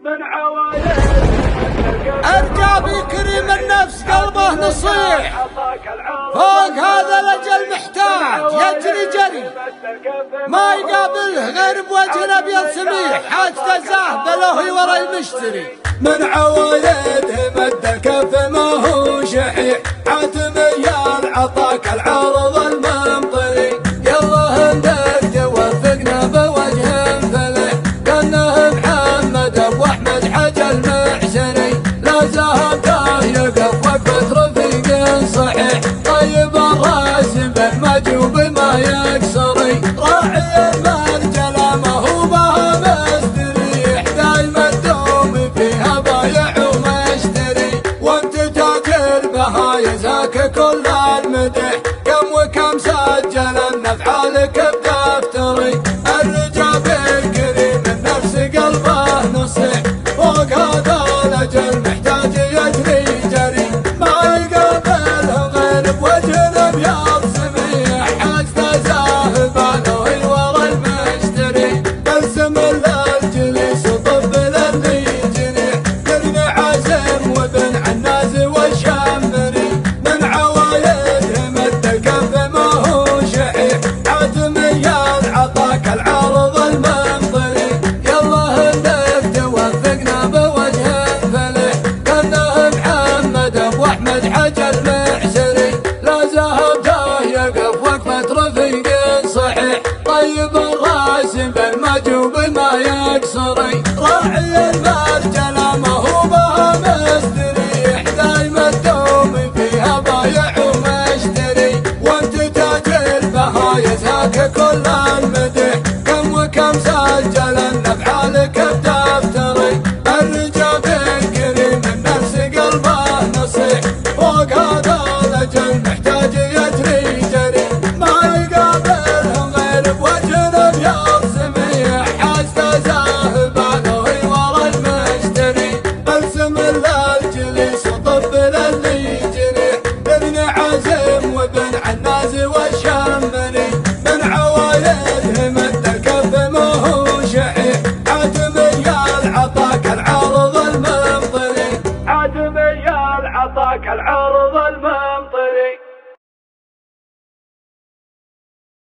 من عوايد القابي كريم النفس قلبه نصيح فوق هذا الأجل محتاج يجري جري ما يقابله غير بوجه أبيض سميح حاجته زاهبله ورا المشتري. من عوايده مد الكف ما هو شحيح عتمي العطاك العرض الممطري يلا هندك توفقنا بوجه فلح كانه محمد ابو احمد حج المعشري لا زهده يقف وقفه رفيق صحيح طيب الراس بالمجوب ما يكسري راعي المرجله ما هو بها مستريح دايما دوم فيها بايع ومشتري وانت تاجر بها يزاك كل المدح كم وكم سجل النفع لك بدفتري الرجال الكريم النفس قلبه نصيح